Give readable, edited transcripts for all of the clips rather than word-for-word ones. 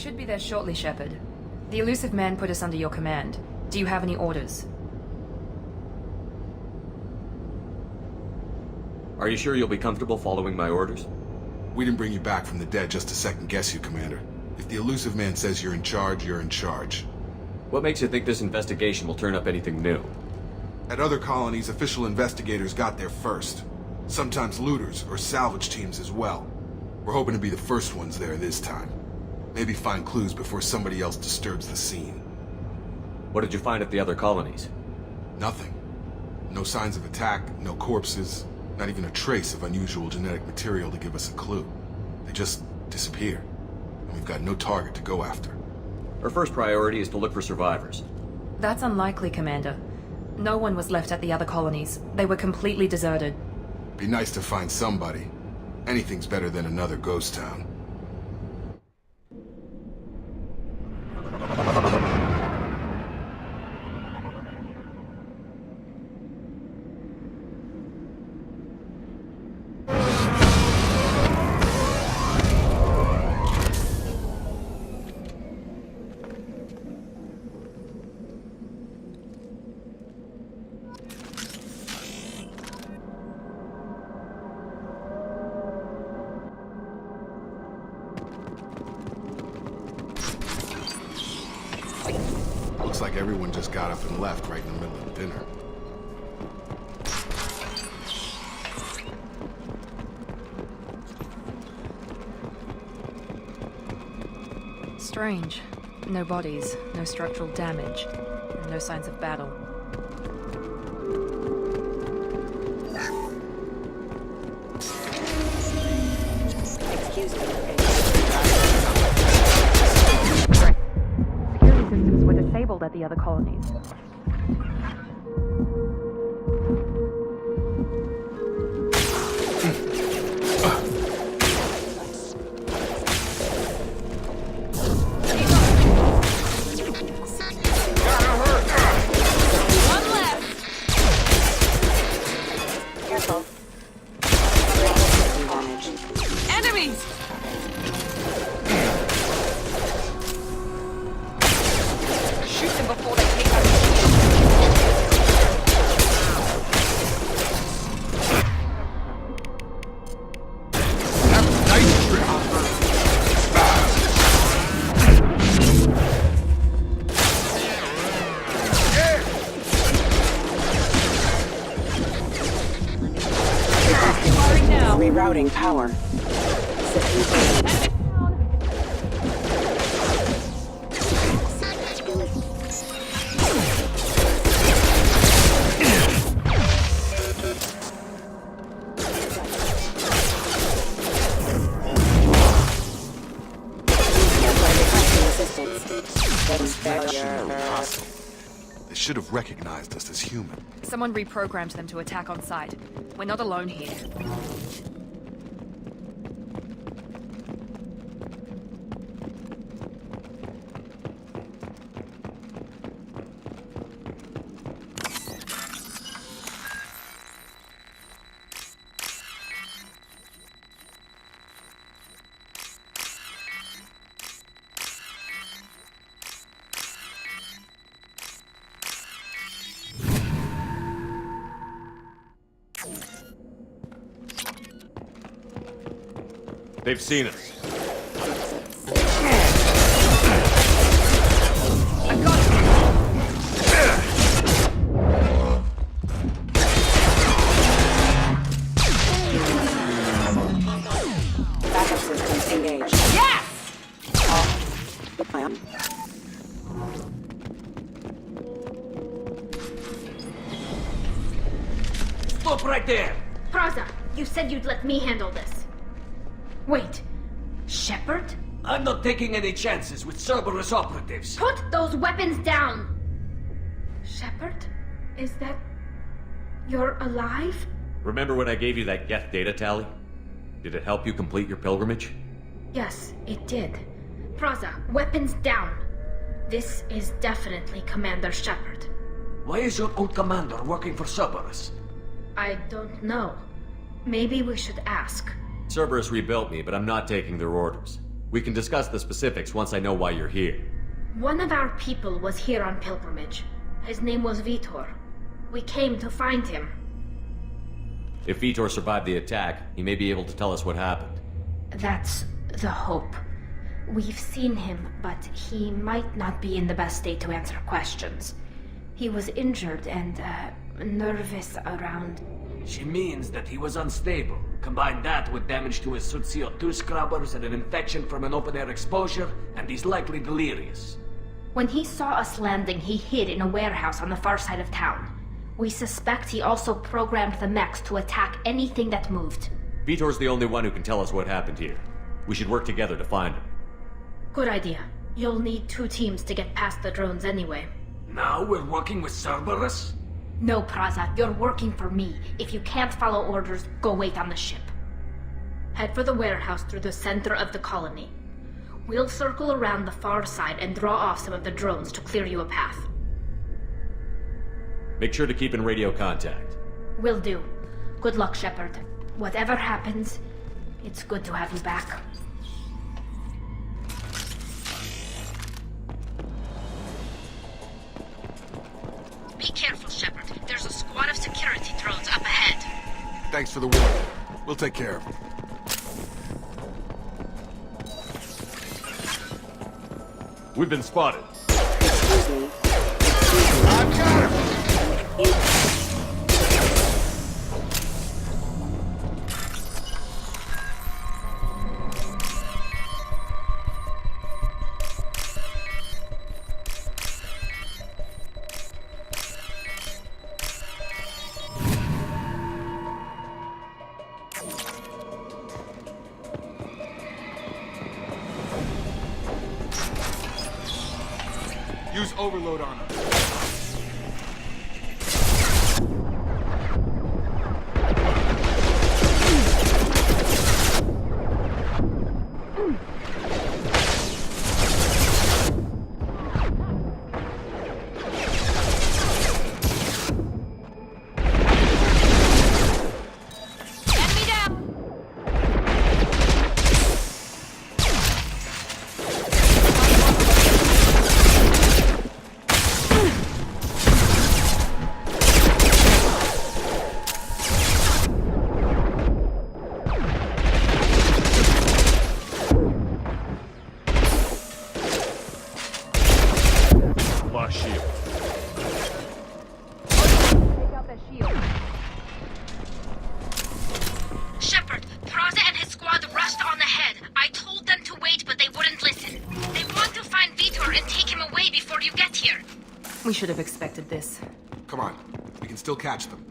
should be there shortly, Shepard. The elusive man put us under your command. Do you have any orders? Are you sure you'll be comfortable following my orders? We didn't bring you back from the dead just to second-guess you, Commander. If the elusive man says you're in charge, you're in charge. What makes you think this investigation will turn up anything new? At other colonies, official investigators got there first. Sometimes looters or salvage teams as well. We're hoping to be the first ones there this time. Maybe find clues before somebody else disturbs the scene. What did you find at the other colonies? Nothing. No signs of attack, no corpses, not even a trace of unusual genetic material to give us a clue. They just disappear, and we've got no target to go after. Our first priority is to look for survivors. That's unlikely, Commander. No one was left at the other colonies. They were completely deserted. Be nice to find somebody. Anything's better than another ghost town. Looks like everyone just got up and left right in the middle of dinner. Strange. No bodies, no structural damage, and no signs of battle. Excuse me. Security systems were disabled at the other colonies. Rerouting power. They should have recognized us as human. Someone reprogrammed them to attack on sight. We're not alone here. They've seen us. I got it! Backup systems engaged. Yes! The plan. Stop right there! Praza, you said you'd let me handle this. Wait, Shepard? I'm not taking any chances with Cerberus operatives. Put those weapons down! Shepard? Is that... you're alive? Remember when I gave you that Geth data tally? Did it help you complete your pilgrimage? Yes, it did. Praza, weapons down. This is definitely Commander Shepard. Why is your old commander working for Cerberus? I don't know. Maybe we should ask. Cerberus rebuilt me, but I'm not taking their orders. We can discuss the specifics once I know why you're here. One of our people was here on pilgrimage. His name was Vitor. We came to find him. If Vitor survived the attack, he may be able to tell us what happened. That's the hope. We've seen him, but he might not be in the best state to answer questions. He was injured and, nervous around... She means that he was unstable. Combine that with damage to his suit CO2 scrubbers and an infection from an open-air exposure, and he's likely delirious. When he saw us landing, he hid in a warehouse on the far side of town. We suspect he also programmed the mechs to attack anything that moved. Vitor's the only one who can tell us what happened here. We should work together to find him. Good idea. You'll need 2 teams to get past the drones anyway. Now we're working with Cerberus? No, Praza, you're working for me. If you can't follow orders, go wait on the ship. Head for the warehouse through the center of the colony. We'll circle around the far side and draw off some of the drones to clear you a path. Make sure to keep in radio contact. Will do. Good luck, Shepard. Whatever happens, it's good to have you back. Be careful, Shepard. There's a squad of security drones up ahead. Thanks for the warning. We'll take care of him. We've been spotted. Excuse me. I've got him! Use overload on him. We should have expected this. Come on, we can still catch them.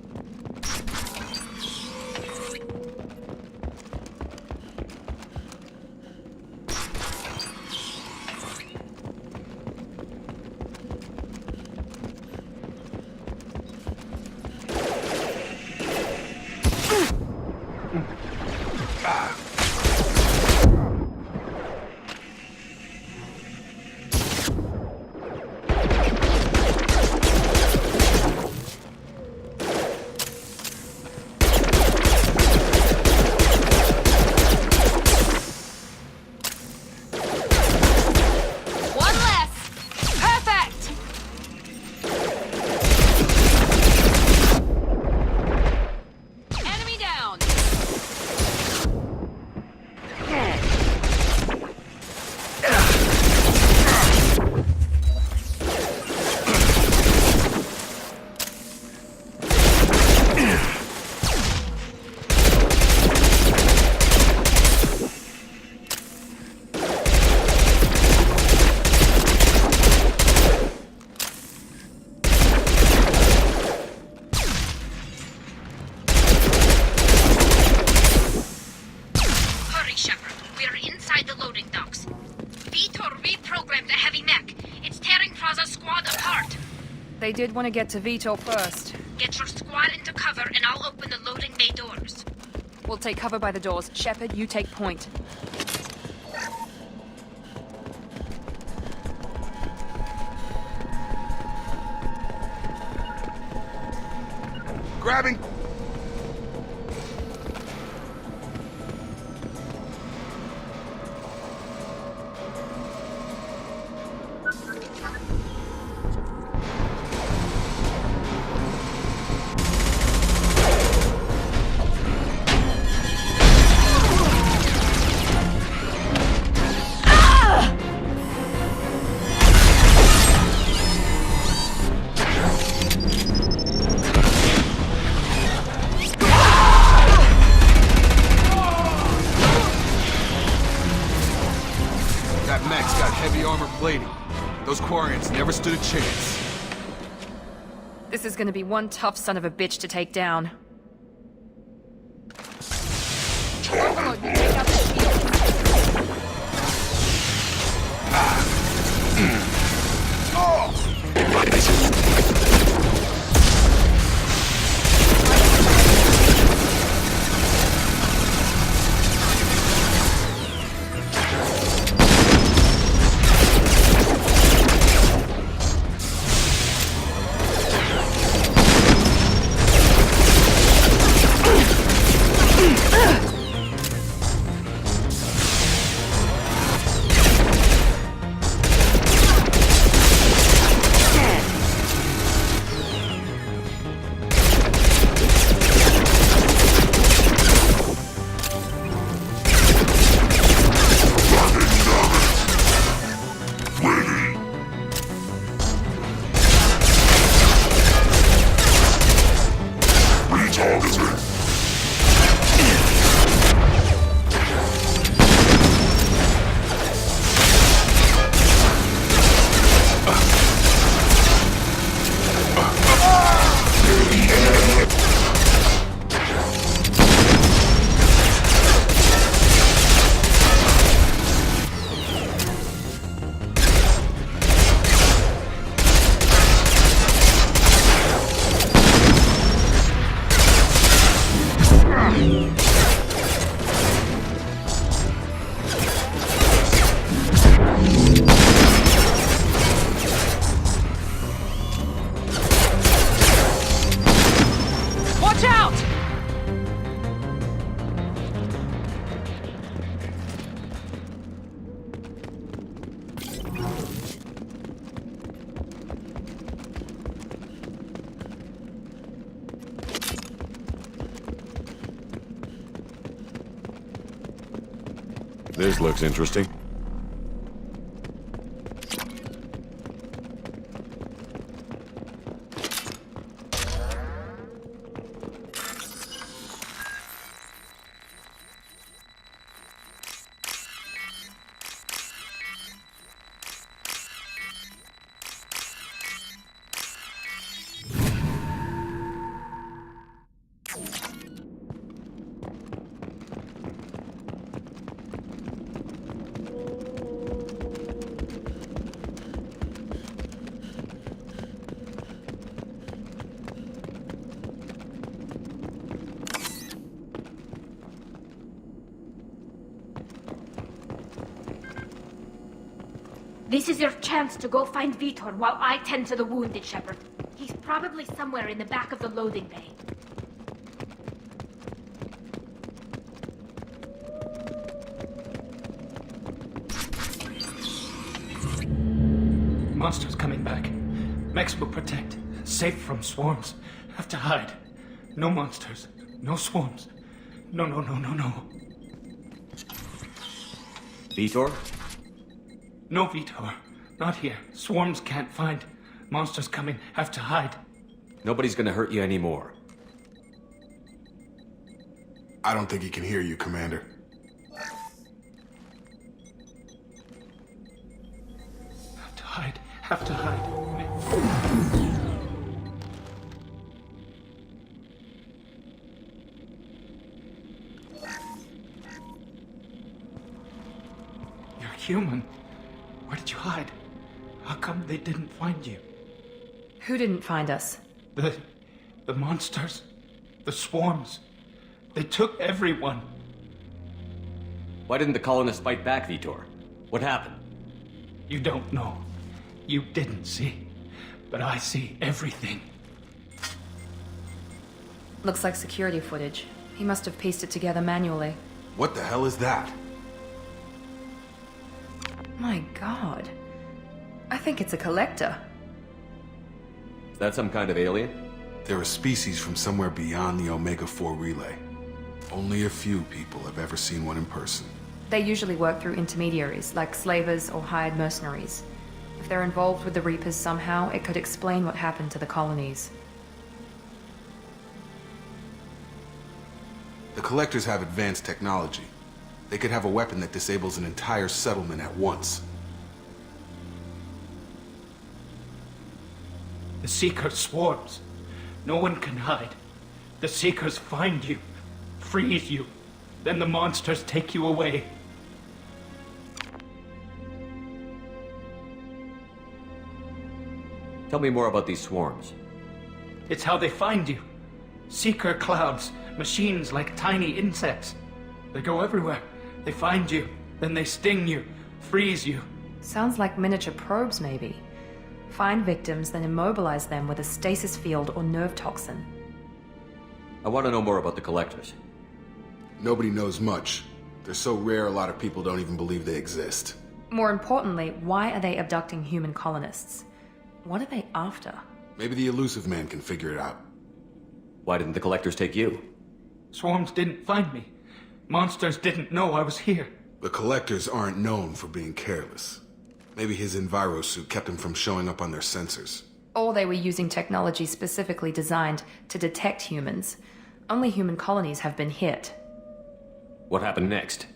They did want to get to Vitor first. Get your squad into cover and I'll open the loading bay doors. We'll take cover by the doors. Shepard, you take point. Grabbing! Lady, those Quarians never stood a chance. This is gonna be one tough son of a bitch to take down. Overlord, you take out the shield. This looks interesting. This is your chance to go find Vitor while I tend to the wounded, Shepard. He's probably somewhere in the back of the loading bay. Monsters coming back. Mechs will protect. Safe from swarms. Have to hide. No monsters. No swarms. No. Vitor? No, Vitor. Not here. Swarms can't find. Monsters coming. Have to hide. Nobody's gonna hurt you anymore. I don't think he can hear you, Commander. Have to hide. Have to hide. You're human. Where did you hide? How come they didn't find you? Who didn't find us? The monsters. The swarms. They took everyone. Why didn't the colonists fight back, Vitor? What happened? You don't know. You didn't see. But I see everything. Looks like security footage. He must have pieced it together manually. What the hell is that? My god. I think it's a collector. Is that some kind of alien? They're a species from somewhere beyond the Omega-4 relay. Only a few people have ever seen one in person. They usually work through intermediaries, like slavers or hired mercenaries. If they're involved with the Reapers somehow, it could explain what happened to the colonies. The Collectors have advanced technology. They could have a weapon that disables an entire settlement at once. The Seeker swarms. No one can hide. The Seekers find you, freeze you, then the monsters take you away. Tell me more about these swarms. It's how they find you. Seeker clouds, machines like tiny insects. They go everywhere. They find you, then they sting you, freeze you. Sounds like miniature probes, maybe. Find victims, then immobilize them with a stasis field or nerve toxin. I want to know more about the collectors. Nobody knows much. They're so rare a lot of people don't even believe they exist. More importantly, why are they abducting human colonists? What are they after? Maybe the elusive man can figure it out. Why didn't the collectors take you? Swarms didn't find me. Monsters didn't know I was here. The collectors aren't known for being careless. Maybe his envirosuit kept him from showing up on their sensors. Or they were using technology specifically designed to detect humans. Only human colonies have been hit. What happened next?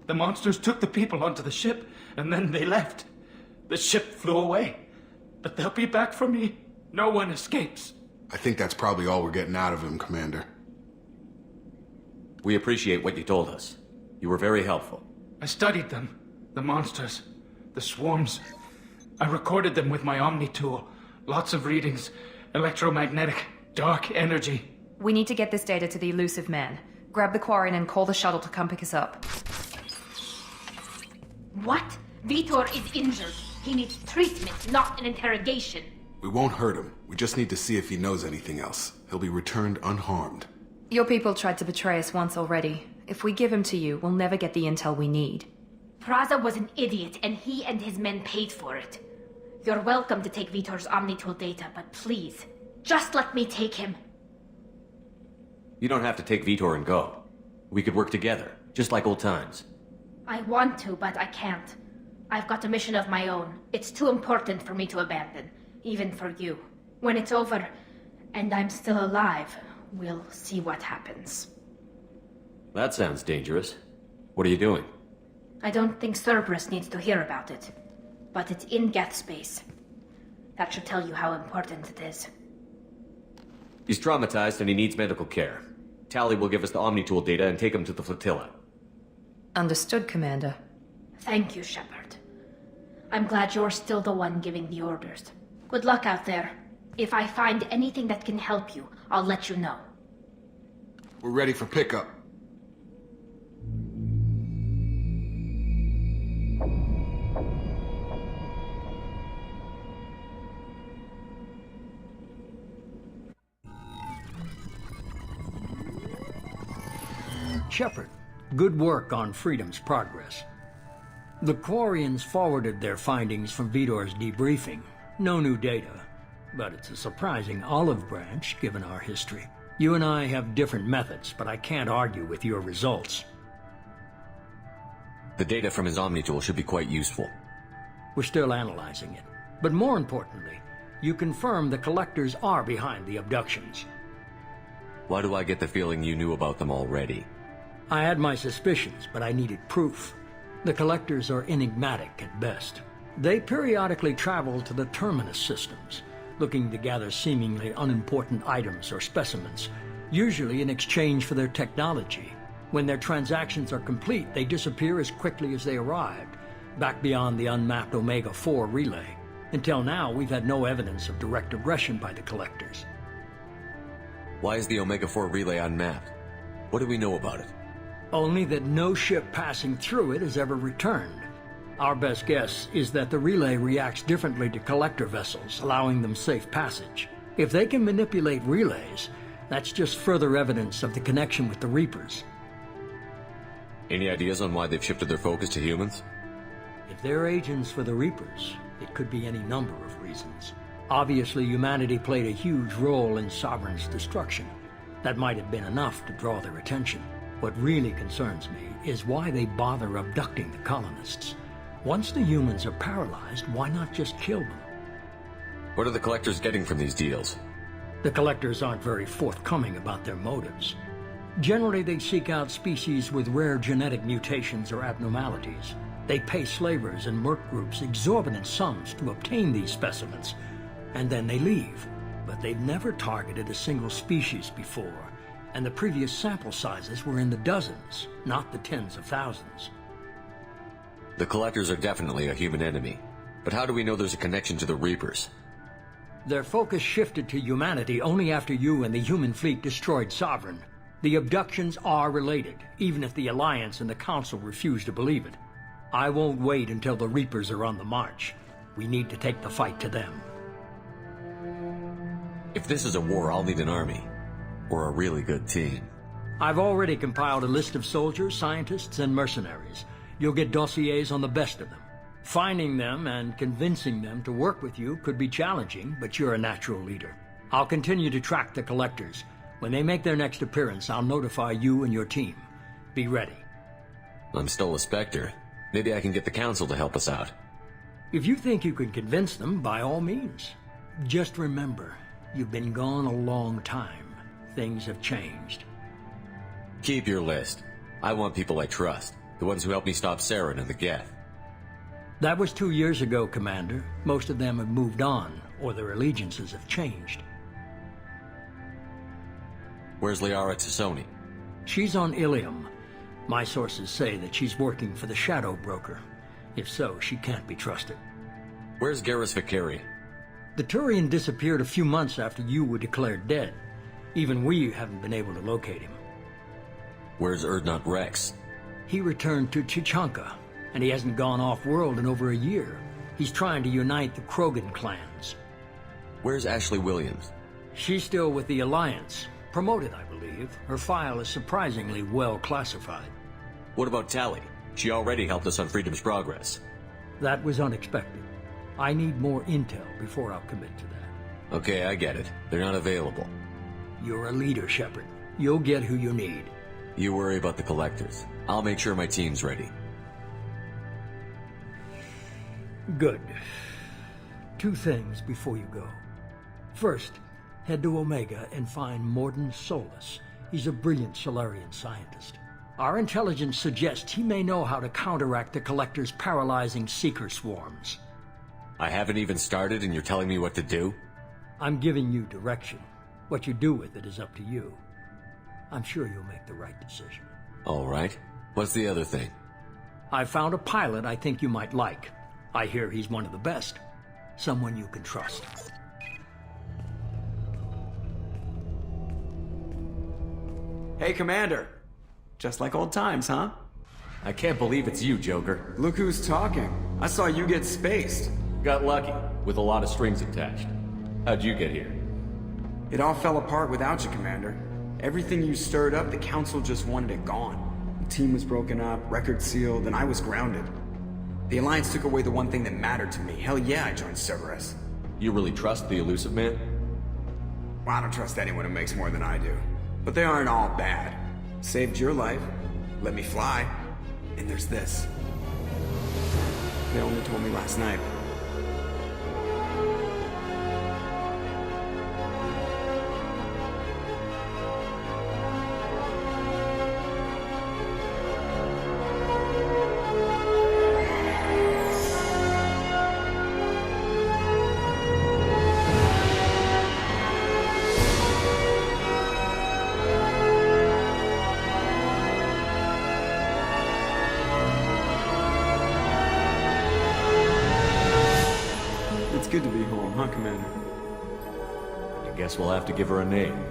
The monsters took the people onto the ship, and then they left. The ship flew away. But they'll be back for me. No one escapes. I think that's probably all we're getting out of him, Commander. We appreciate what you told us. You were very helpful. I studied them. The monsters. The swarms. I recorded them with my Omni tool. Lots of readings. Electromagnetic. Dark energy. We need to get this data to the elusive man. Grab the Quarian and call the shuttle to come pick us up. What? Vitor is injured. He needs treatment, not an interrogation. We won't hurt him. We just need to see if he knows anything else. He'll be returned unharmed. Your people tried to betray us once already. If we give him to you, we'll never get the intel we need. Praza was an idiot, and he and his men paid for it. You're welcome to take Vitor's Omnitool data, but please, just let me take him. You don't have to take Vitor and go. We could work together, just like old times. I want to, but I can't. I've got a mission of my own. It's too important for me to abandon, even for you. When it's over, and I'm still alive, we'll see what happens. That sounds dangerous. What are you doing? I don't think Cerberus needs to hear about it, but it's in Geth space. That should tell you how important it is. He's traumatized and he needs medical care. Tally will give us the Omnitool data and take him to the flotilla. Understood, Commander. Thank you, Shepard. I'm glad you're still the one giving the orders. Good luck out there. If I find anything that can help you, I'll let you know. We're ready for pickup. Shepard, good work on Freedom's progress. The Quarians forwarded their findings from Vitor's debriefing. No new data, but it's a surprising olive branch given our history. You and I have different methods, but I can't argue with your results. The data from his Omnitool should be quite useful. We're still analyzing it. But more importantly, you confirm the collectors are behind the abductions. Why do I get the feeling you knew about them already? I had my suspicions, but I needed proof. The collectors are enigmatic at best. They periodically travel to the terminus systems, looking to gather seemingly unimportant items or specimens, usually in exchange for their technology. When their transactions are complete, they disappear as quickly as they arrived, back beyond the unmapped Omega-4 relay. Until now, we've had no evidence of direct aggression by the collectors. Why is the Omega-4 relay unmapped? What do we know about it? Only that no ship passing through it has ever returned. Our best guess is that the relay reacts differently to collector vessels, allowing them safe passage. If they can manipulate relays, that's just further evidence of the connection with the Reapers. Any ideas on why they've shifted their focus to humans? If they're agents for the Reapers, it could be any number of reasons. Obviously, humanity played a huge role in Sovereign's destruction. That might have been enough to draw their attention. What really concerns me is why they bother abducting the colonists. Once the humans are paralyzed, why not just kill them? What are the collectors getting from these deals? The collectors aren't very forthcoming about their motives. Generally, they seek out species with rare genetic mutations or abnormalities. They pay slavers and merc groups exorbitant sums to obtain these specimens. and then they leave. But they've never targeted a single species before, and the previous sample sizes were in the dozens, not the tens of thousands. The Collectors are definitely a human enemy. But how do we know there's a connection to the Reapers? Their focus shifted to humanity only after you and the human fleet destroyed Sovereign. The abductions are related, even if the Alliance and the Council refuse to believe it. I won't wait until the Reapers are on the march. We need to take the fight to them. If this is a war, I'll need an army. Or a really good team. I've already compiled a list of soldiers, scientists, and mercenaries. You'll get dossiers on the best of them. Finding them and convincing them to work with you could be challenging, but you're a natural leader. I'll continue to track the Collectors. When they make their next appearance, I'll notify you and your team. Be ready. I'm still a Spectre. Maybe I can get the Council to help us out. If you think you can convince them, by all means. Just remember, you've been gone a long time. Things have changed. Keep your list. I want people I trust. The ones who helped me stop Saren and the Geth. That was 2 years ago, Commander. Most of them have moved on, or their allegiances have changed. Where's Liara Tassoni? She's on Ilium. My sources say that she's working for the Shadow Broker. If so, she can't be trusted. Where's Garrus Vakari? The Turian disappeared a few months after you were declared dead. Even we haven't been able to locate him. Where's Urdnot Rex? He returned to Chichanka, and he hasn't gone off-world in over a year. He's trying to unite the Krogan clans. Where's Ashley Williams? She's still with the Alliance. Promoted, I believe. Her file is surprisingly well classified. What about Tali? She already helped us on Freedom's Progress. That was unexpected. I need more intel before I'll commit to that. Okay, I get it. They're not available. You're a leader, Shepard. You'll get who you need. You worry about the Collectors. I'll make sure my team's ready. Good. 2 things before you go. First, head to Omega and find Mordin Solus. He's a brilliant Solarian scientist. Our intelligence suggests he may know how to counteract the Collector's paralyzing Seeker swarms. I haven't even started and you're telling me what to do? I'm giving you direction. What you do with it is up to you. I'm sure you'll make the right decision. All right. What's the other thing? I found a pilot I think you might like. I hear he's one of the best. Someone you can trust. Hey, Commander. Just like old times, huh? I can't believe it's you, Joker. Look who's talking. I saw you get spaced. Got lucky, with a lot of strings attached. How'd you get here? It all fell apart without you, Commander. Everything you stirred up, the Council just wanted it gone. The team was broken up, record sealed, and I was grounded. The Alliance took away the one thing that mattered to me. Hell yeah, I joined Cerberus. You really trust the Elusive Man? Well, I don't trust anyone who makes more than I do. But they aren't all bad. Saved your life, let me fly, and there's this. They only told me last night. Good to be home, huh, Commander? I guess we'll have to give her a name.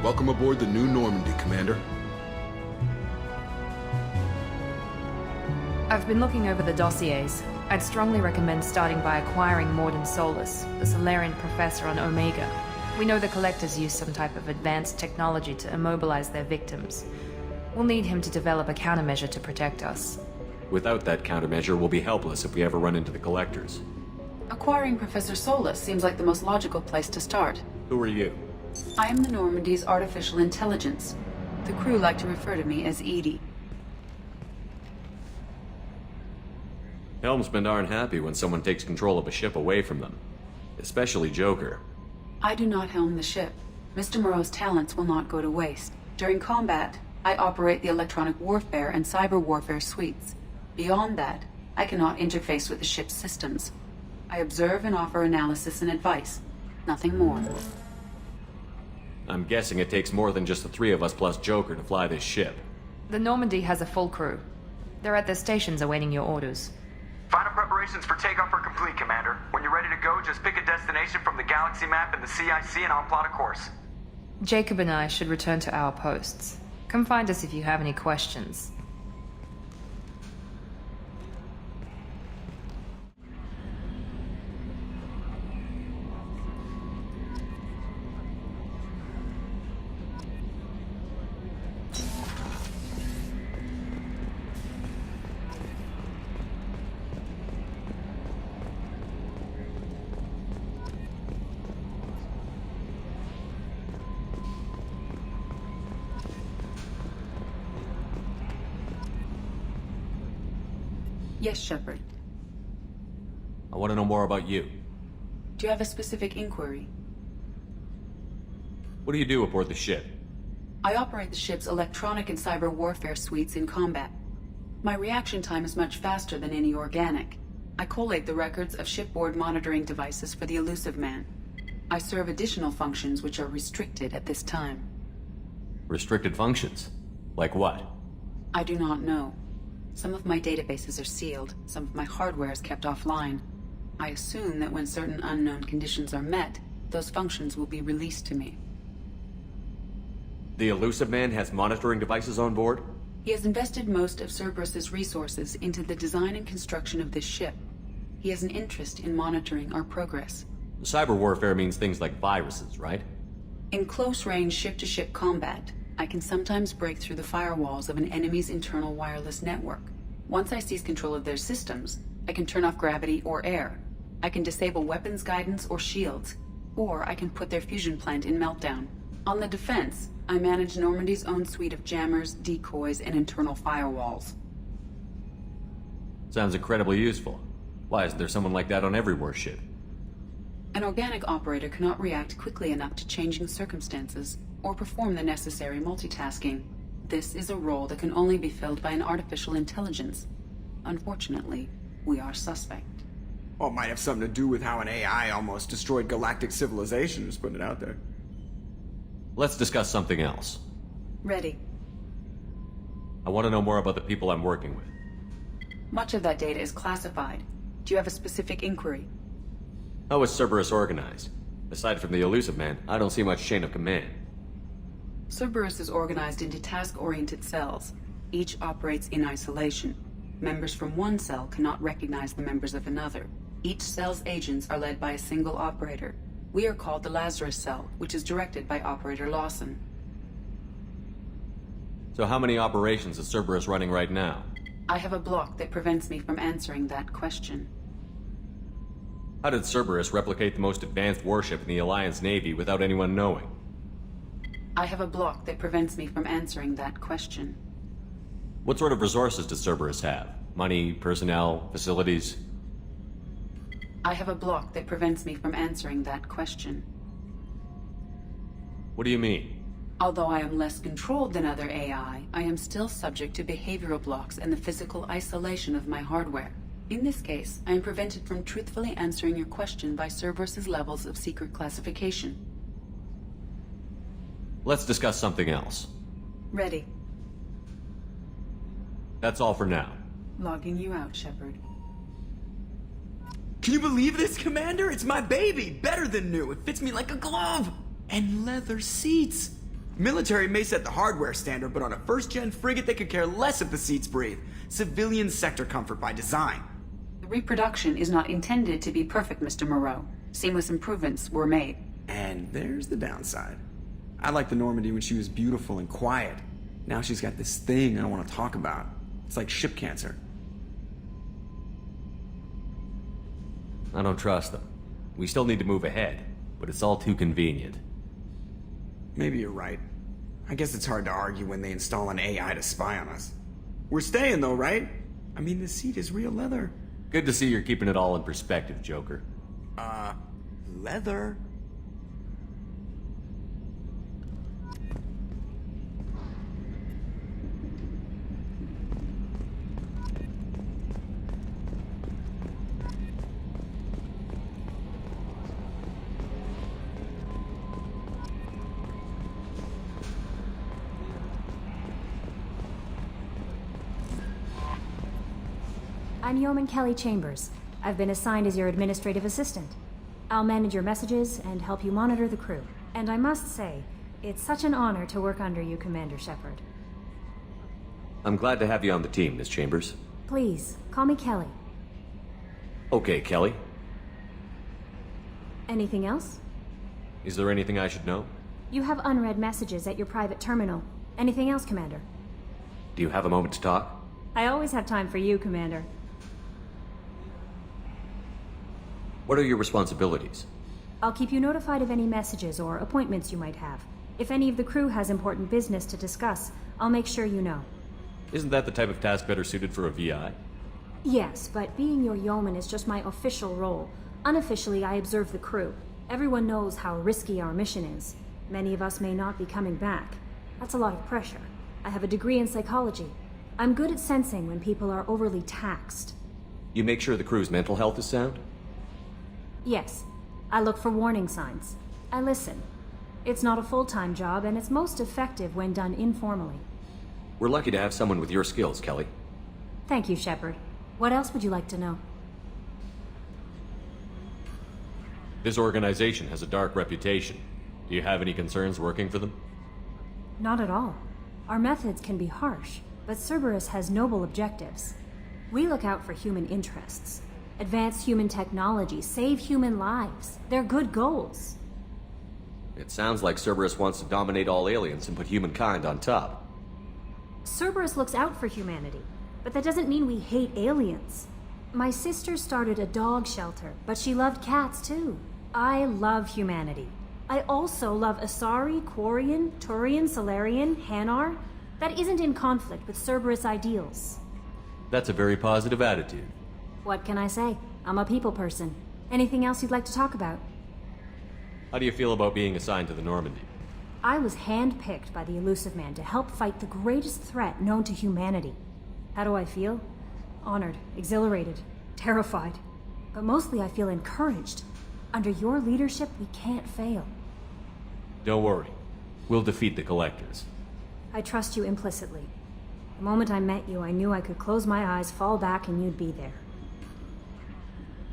Welcome aboard the new Normandy, Commander. I've been looking over the dossiers. I'd strongly recommend starting by acquiring Morden Solus, the Solarian professor on Omega. We know the Collectors use some type of advanced technology to immobilize their victims. We'll need him to develop a countermeasure to protect us. Without that countermeasure, we'll be helpless if we ever run into the Collectors. Acquiring Professor Solus seems like the most logical place to start. Who are you? I am the Normandy's artificial intelligence. The crew like to refer to me as Edie. Helmsmen aren't happy when someone takes control of a ship away from them. Especially Joker. I do not helm the ship. Mr. Moreau's talents will not go to waste. During combat, I operate the electronic warfare and cyber warfare suites. Beyond that, I cannot interface with the ship's systems. I observe and offer analysis and advice. Nothing more. I'm guessing it takes more than just the three of us plus Joker to fly this ship. The Normandy has a full crew. They're at their stations awaiting your orders. Final preparations for takeoff are complete, Commander. When you're ready to go, just pick a destination from the galaxy map in the CIC and I'll plot a course. Jaycob and I should return to our posts. Come find us if you have any questions. Yes, Shepard. I want to know more about you. Do you have a specific inquiry? What do you do aboard the ship? I operate the ship's electronic and cyber warfare suites in combat. My reaction time is much faster than any organic. I collate the records of shipboard monitoring devices for the Elusive Man. I serve additional functions which are restricted at this time. Restricted functions? Like what? I do not know. Some of my databases are sealed, some of my hardware is kept offline. I assume that when certain unknown conditions are met, those functions will be released to me. The Elusive Man has monitoring devices on board? He has invested most of Cerberus's resources into the design and construction of this ship. He has an interest in monitoring our progress. Cyber warfare means things like viruses, right? In close-range ship-to-ship combat, I can sometimes break through the firewalls of an enemy's internal wireless network. Once I seize control of their systems, I can turn off gravity or air. I can disable weapons guidance or shields, or I can put their fusion plant in meltdown. On the defense, I manage Normandy's own suite of jammers, decoys, and internal firewalls. Sounds incredibly useful. Why isn't there someone like that on every warship? An organic operator cannot react quickly enough to changing circumstances or perform the necessary multitasking. This is a role that can only be filled by an artificial intelligence. Unfortunately, we are suspect. Well, it might have something to do with how an AI almost destroyed galactic civilization, just putting it out there. Let's discuss something else. Ready. I want to know more about the people I'm working with. Much of that data is classified. Do you have a specific inquiry? How is Cerberus organized? Aside from the Elusive Man, I don't see much chain of command. Cerberus is organized into task-oriented cells. Each operates in isolation. Members from one cell cannot recognize the members of another. Each cell's agents are led by a single operator. We are called the Lazarus Cell, which is directed by Operator Lawson. So how many operations is Cerberus running right now? I have a block that prevents me from answering that question. How did Cerberus replicate the most advanced warship in the Alliance Navy without anyone knowing? I have a block that prevents me from answering that question. What sort of resources does Cerberus have? Money, personnel, facilities? I have a block that prevents me from answering that question. What do you mean? Although I am less controlled than other AI, I am still subject to behavioral blocks and the physical isolation of my hardware. In this case, I am prevented from truthfully answering your question by Cerberus's levels of secret classification. Let's discuss something else. Ready. That's all for now. Logging you out, Shepard. Can you believe this, Commander? It's my baby! Better than new! It fits me like a glove! And leather seats! Military may set the hardware standard, but on a first-gen frigate they could care less if the seats breathe. Civilian sector comfort by design. The reproduction is not intended to be perfect, Mr. Moreau. Seamless improvements were made. And there's the downside. I liked the Normandy when she was beautiful and quiet. Now she's got this thing I don't want to talk about. It's like ship cancer. I don't trust them. We still need to move ahead, but it's all too convenient. Maybe you're right. I guess it's hard to argue when they install an AI to spy on us. We're staying though, right? I mean, the seat is real leather. Good to see you're keeping it all in perspective, Joker. Leather? I'm Yeoman Kelly Chambers. I've been assigned as your administrative assistant. I'll manage your messages and help you monitor the crew. And I must say, it's such an honor to work under you, Commander Shepard. I'm glad to have you on the team, Miss Chambers. Please, call me Kelly. Okay, Kelly. Anything else? Is there anything I should know? You have unread messages at your private terminal. Anything else, Commander? Do you have a moment to talk? I always have time for you, Commander. What are your responsibilities? I'll keep you notified of any messages or appointments you might have. If any of the crew has important business to discuss, I'll make sure you know. Isn't that the type of task better suited for a VI? Yes, but being your yeoman is just my official role. Unofficially, I observe the crew. Everyone knows how risky our mission is. Many of us may not be coming back. That's a lot of pressure. I have a degree in psychology. I'm good at sensing when people are overly taxed. You make sure the crew's mental health is sound? Yes. I look for warning signs. I listen. It's not a full-time job, and it's most effective when done informally. We're lucky to have someone with your skills, Kelly. Thank you, Shepard. What else would you like to know? This organization has a dark reputation. Do you have any concerns working for them? Not at all. Our methods can be harsh, but Cerberus has noble objectives. We look out for human interests. Advance human technology, save human lives. They're good goals. It sounds like Cerberus wants to dominate all aliens and put humankind on top. Cerberus looks out for humanity, but that doesn't mean we hate aliens. My sister started a dog shelter, but she loved cats too. I love humanity. I also love Asari, Quarian, Turian, Solarian, Hanar. That isn't in conflict with Cerberus ideals. That's a very positive attitude. What can I say? I'm a people person. Anything else you'd like to talk about? How do you feel about being assigned to the Normandy? I was handpicked by the Elusive Man to help fight the greatest threat known to humanity. How do I feel? Honored, exhilarated, terrified. But mostly I feel encouraged. Under your leadership, we can't fail. Don't worry. We'll defeat the Collectors. I trust you implicitly. The moment I met you, I knew I could close my eyes, fall back, and you'd be there.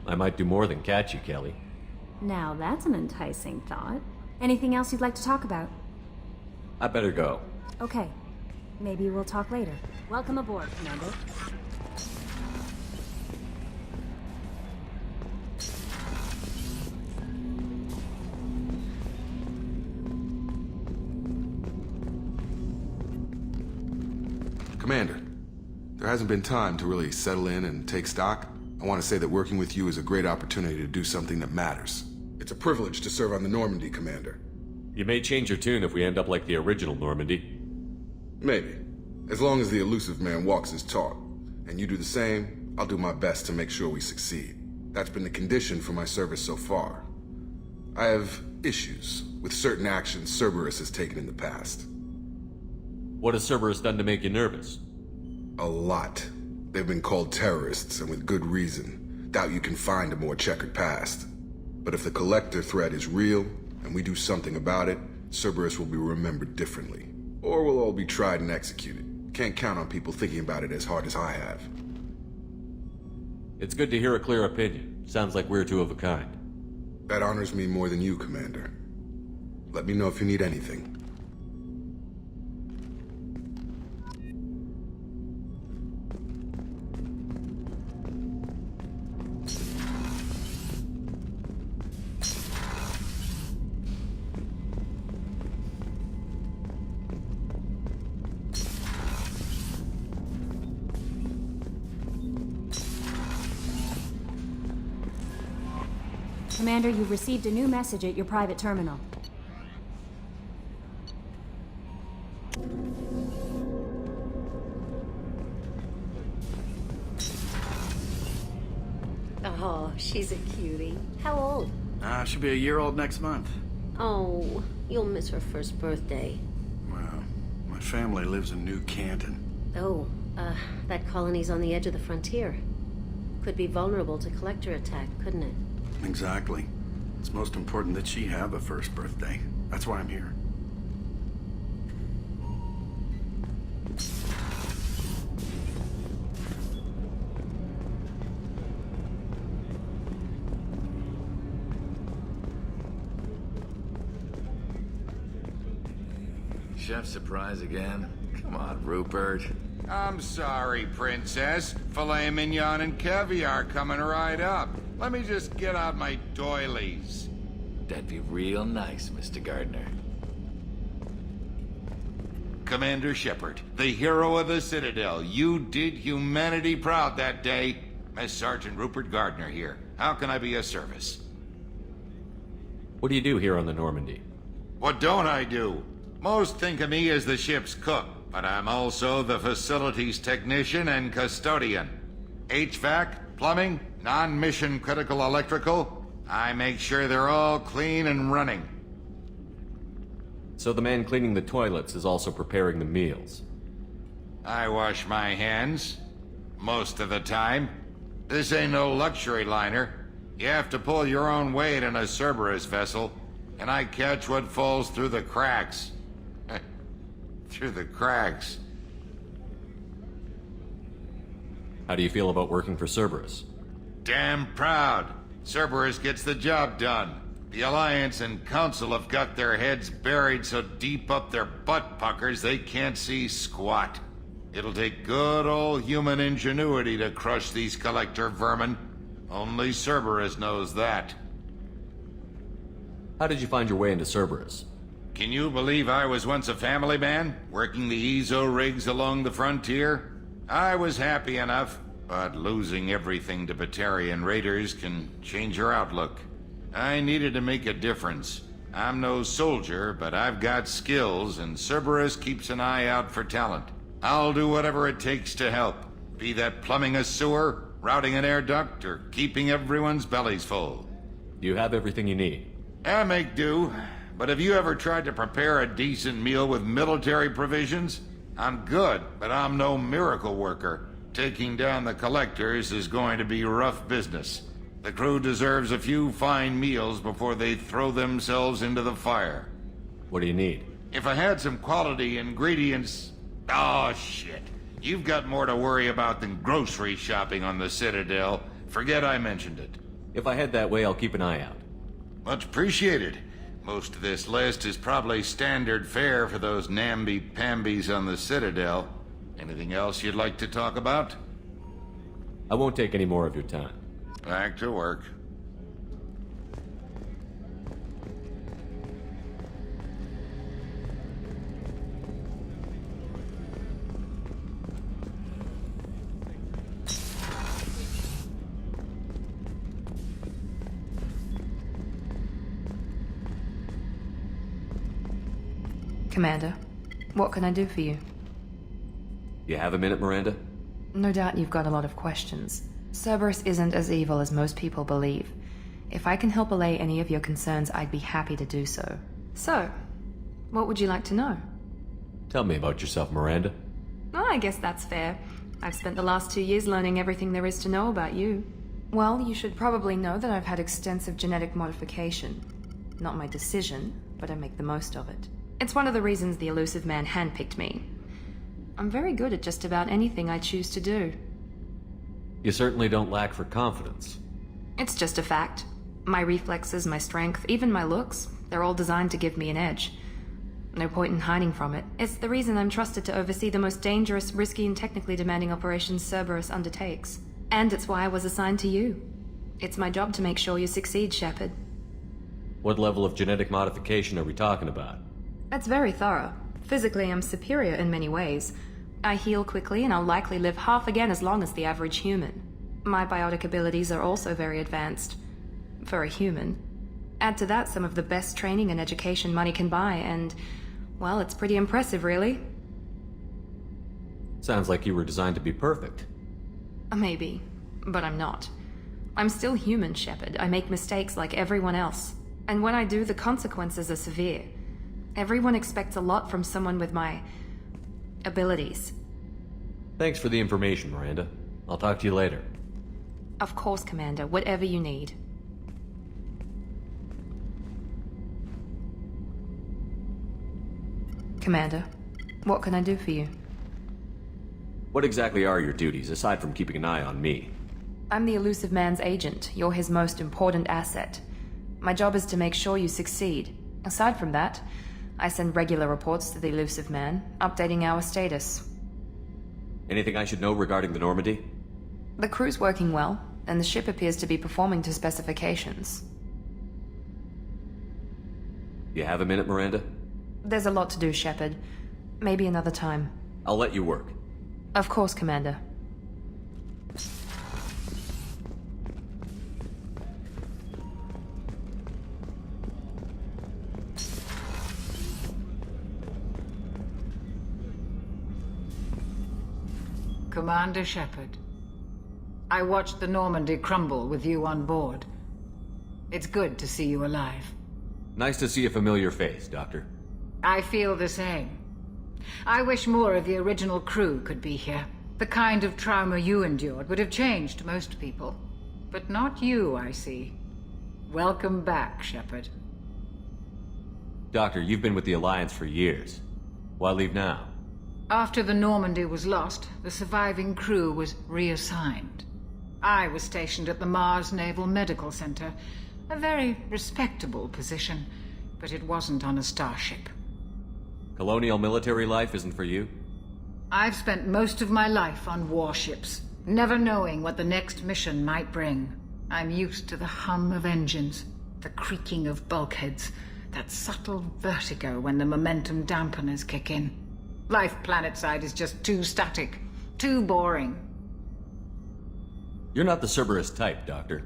I might do more than catch you, Kelly. Now that's an enticing thought. Anything else you'd like to talk about? I better go. Okay. Maybe we'll talk later. Welcome aboard, Commander. Commander, there hasn't been time to really settle in and take stock. I want to say that working with you is a great opportunity to do something that matters. It's a privilege to serve on the Normandy, Commander. You may change your tune if we end up like the original Normandy. Maybe. As long as the Elusive Man walks his talk, and you do the same, I'll do my best to make sure we succeed. That's been the condition for my service so far. I have issues with certain actions Cerberus has taken in the past. What has Cerberus done to make you nervous? A lot. They've been called terrorists, and with good reason. Doubt you can find a more checkered past. But if the Collector threat is real, and we do something about it, Cerberus will be remembered differently. Or we'll all be tried and executed. Can't count on people thinking about it as hard as I have. It's good to hear a clear opinion. Sounds like we're two of a kind. That honors me more than you, Commander. Let me know if you need anything. Commander, you've received a new message at your private terminal. Oh, she's a cutie. How old? She'll be a year old next month. Oh, you'll miss her first birthday. Well, my family lives in New Canton. Oh, that colony's on the edge of the frontier. Could be vulnerable to collector attack, couldn't it? Exactly. It's most important that she have a first birthday. That's why I'm here. Chef surprise again? Come on, Rupert. I'm sorry, Princess. Filet mignon and caviar coming right up. Let me just get out my doilies. That'd be real nice, Mr. Gardner. Commander Shepard, the hero of the Citadel. You did humanity proud that day. Master Sergeant Rupert Gardner here. How can I be of service? What do you do here on the Normandy? What don't I do? Most think of me as the ship's cook, but I'm also the facilities technician and custodian. HVAC, plumbing, non-mission critical electrical. I make sure they're all clean and running. So the man cleaning the toilets is also preparing the meals? I wash my hands. Most of the time. This ain't no luxury liner. You have to pull your own weight in a Cerberus vessel, and I catch what falls through the cracks. Through the cracks. How do you feel about working for Cerberus? Damn proud. Cerberus gets the job done. The Alliance and Council have got their heads buried so deep up their butt puckers they can't see squat. It'll take good old human ingenuity to crush these collector vermin. Only Cerberus knows that. How did you find your way into Cerberus? Can you believe I was once a family man, working the EZO rigs along the frontier? I was happy enough, but losing everything to Batarian raiders can change your outlook. I needed to make a difference. I'm no soldier, but I've got skills, and Cerberus keeps an eye out for talent. I'll do whatever it takes to help, be that plumbing a sewer, routing an air duct, or keeping everyone's bellies full. You have everything you need. I make do. But have you ever tried to prepare a decent meal with military provisions? I'm good, but I'm no miracle worker. Taking down the collectors is going to be rough business. The crew deserves a few fine meals before they throw themselves into the fire. What do you need? If I had some quality ingredients... Oh, shit. You've got more to worry about than grocery shopping on the Citadel. Forget I mentioned it. If I head that way, I'll keep an eye out. Much appreciated. Most of this list is probably standard fare for those namby-pambies on the Citadel. Anything else you'd like to talk about? I won't take any more of your time. Back to work. Commander, what can I do for you? You have a minute, Miranda? No doubt you've got a lot of questions. Cerberus isn't as evil as most people believe. If I can help allay any of your concerns, I'd be happy to do so. So, what would you like to know? Tell me about yourself, Miranda. Oh, I guess that's fair. I've spent the last 2 years learning everything there is to know about you. Well, you should probably know that I've had extensive genetic modification. Not my decision, but I make the most of it. It's one of the reasons the elusive man handpicked me. I'm very good at just about anything I choose to do. You certainly don't lack for confidence. It's just a fact. My reflexes, my strength, even my looks, they're all designed to give me an edge. No point in hiding from it. It's the reason I'm trusted to oversee the most dangerous, risky, and technically demanding operations Cerberus undertakes. And it's why I was assigned to you. It's my job to make sure you succeed, Shepard. What level of genetic modification are we talking about? That's very thorough. Physically, I'm superior in many ways. I heal quickly, and I'll likely live half again as long as the average human. My biotic abilities are also very advanced. for a human. Add to that some of the best training and education money can buy, and, well, it's pretty impressive, really. Sounds like you were designed to be perfect. Maybe, but I'm not. I'm still human, Shepard. I make mistakes like everyone else. And when I do, the consequences are severe. Everyone expects a lot from someone with my abilities. Thanks for the information, Miranda. I'll talk to you later. Of course, Commander. Whatever you need. Commander, what can I do for you? What exactly are your duties, aside from keeping an eye on me? I'm the Elusive Man's agent. You're his most important asset. My job is to make sure you succeed. Aside from that, I send regular reports to the Elusive Man, updating our status. Anything I should know regarding the Normandy? The crew's working well, and the ship appears to be performing to specifications. You have a minute, Miranda? There's a lot to do, Shepard. Maybe another time. I'll let you work. Of course, Commander. Commander Shepard, I watched the Normandy crumble with you on board. It's good to see you alive. Nice to see a familiar face, Doctor. I feel the same. I wish more of the original crew could be here. The kind of trauma you endured would have changed most people. But not you, I see. Welcome back, Shepard. Doctor, you've been with the Alliance for years. Why leave now? After the Normandy was lost, the surviving crew was reassigned. I was stationed at the Mars Naval Medical Center, a very respectable position, but it wasn't on a starship. Colonial military life isn't for you? I've spent most of my life on warships, never knowing what the next mission might bring. I'm used to the hum of engines, the creaking of bulkheads, that subtle vertigo when the momentum dampeners kick in. Life planetside is just too static, too boring. You're not the Cerberus type, Doctor.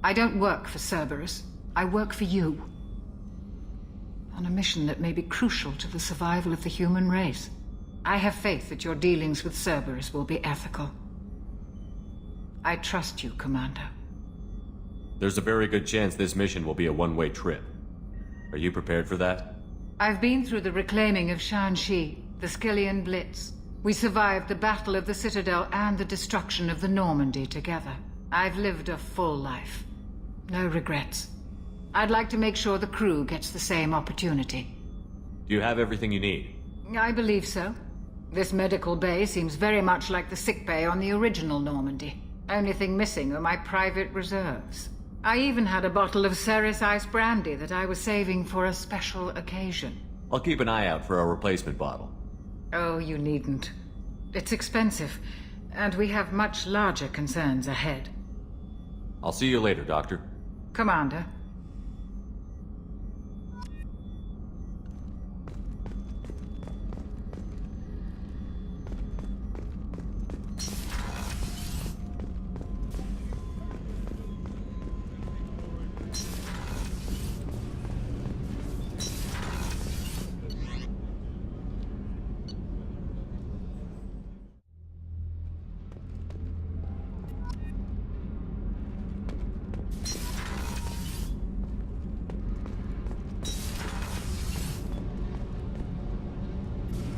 I don't work for Cerberus. I work for you. On a mission that may be crucial to the survival of the human race. I have faith that your dealings with Cerberus will be ethical. I trust you, Commander. There's a very good chance this mission will be a one-way trip. Are you prepared for that? I've been through the reclaiming of Shanxi, the Skillian Blitz. We survived the Battle of the Citadel and the destruction of the Normandy together. I've lived a full life. No regrets. I'd like to make sure the crew gets the same opportunity. Do you have everything you need? I believe so. This medical bay seems very much like the sick bay on the original Normandy. Only thing missing are my private reserves. I even had a bottle of Ceres Ice Brandy that I was saving for a special occasion. I'll keep an eye out for a replacement bottle. Oh, you needn't. It's expensive, and we have much larger concerns ahead. I'll see you later, Doctor. Commander.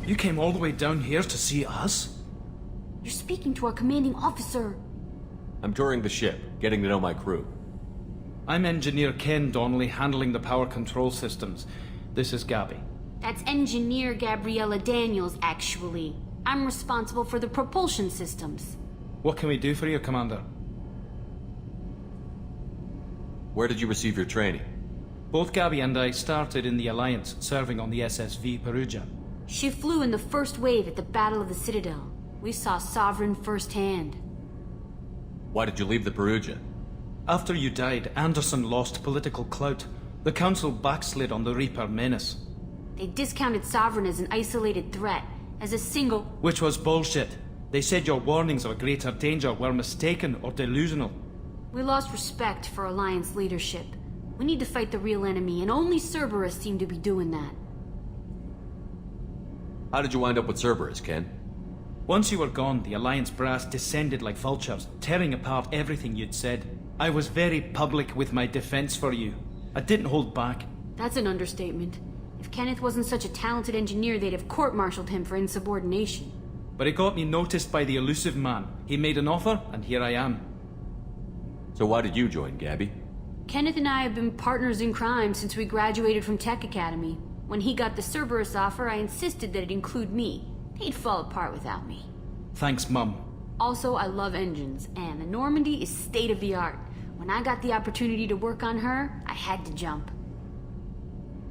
You came all the way down here to see us? You're speaking to our commanding officer. I'm touring the ship, getting to know my crew. I'm Engineer Ken Donnelly, handling the power control systems. This is Gabby. That's Engineer Gabriella Daniels, actually. I'm responsible for the propulsion systems. What can we do for you, Commander? Where did you receive your training? Both Gabby and I started in the Alliance, serving on the SSV Perugia. She flew in the first wave at the Battle of the Citadel. We saw Sovereign firsthand. Why did you leave the Perugia? After you died, Anderson lost political clout. The Council backslid on the Reaper menace. They discounted Sovereign as an isolated threat, as a single... Which was bullshit. They said your warnings of a greater danger were mistaken or delusional. We lost respect for Alliance leadership. We need to fight the real enemy, and only Cerberus seem to be doing that. How did you wind up with Cerberus, Ken? Once you were gone, the Alliance brass descended like vultures, tearing apart everything you'd said. I was very public with my defense for you. I didn't hold back. That's an understatement. If Kenneth wasn't such a talented engineer, they'd have court-martialed him for insubordination. But it got me noticed by the elusive man. He made an offer, and here I am. So why did you join, Gabby? Kenneth and I have been partners in crime since we graduated from Tech Academy. When he got the Cerberus offer, I insisted that it include me. He'd fall apart without me. Thanks, Mum. Also, I love engines, and the Normandy is state-of-the-art. When I got the opportunity to work on her, I had to jump.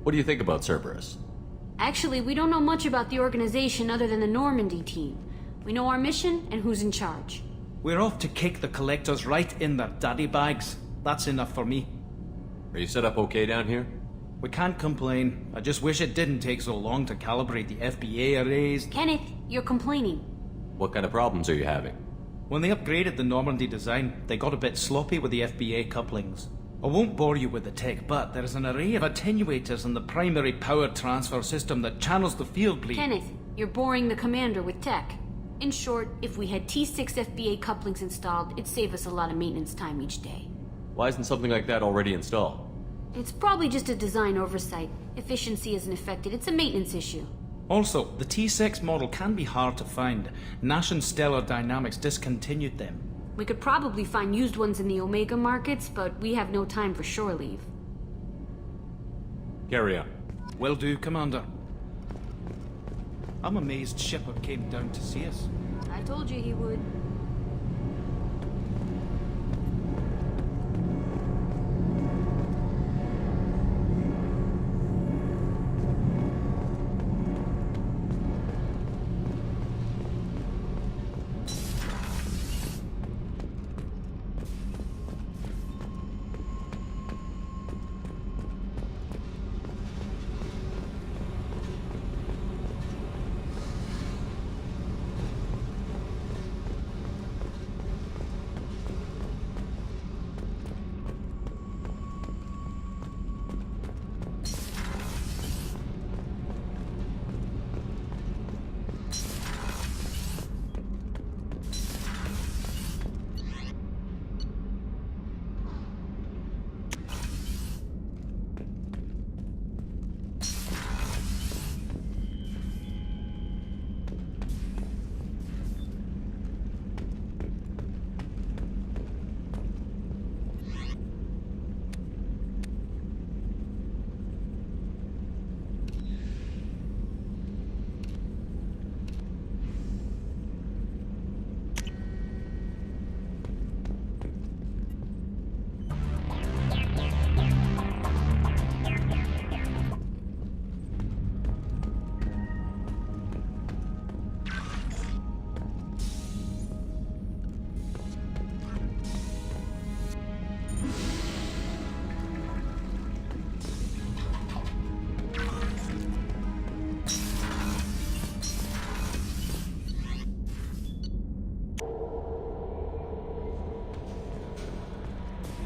What do you think about Cerberus? Actually, we don't know much about the organization other than the Normandy team. We know our mission and who's in charge. We're off to kick the collectors right in their daddy bags. That's enough for me. Are you set up okay down here? We can't complain. I just wish it didn't take so long to calibrate the FBA arrays. Kenneth, you're complaining. What kind of problems are you having? When they upgraded the Normandy design, they got a bit sloppy with the FBA couplings. I won't bore you with the tech, but there is an array of attenuators in the primary power transfer system that channels the field bleed. Kenneth, you're boring the commander with tech. In short, if we had T6 FBA couplings installed, it'd save us a lot of maintenance time each day. Why isn't something like that already installed? It's probably just a design oversight. Efficiency isn't affected, it's a maintenance issue. Also, the T6 model can be hard to find. Nash and Stellar Dynamics discontinued them. We could probably find used ones in the Omega markets, but we have no time for shore leave. Carry on. Will do, Commander. I'm amazed Shepard came down to see us. I told you he would.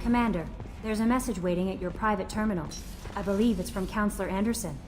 Commander, there's a message waiting at your private terminal. I believe it's from Counselor Anderson.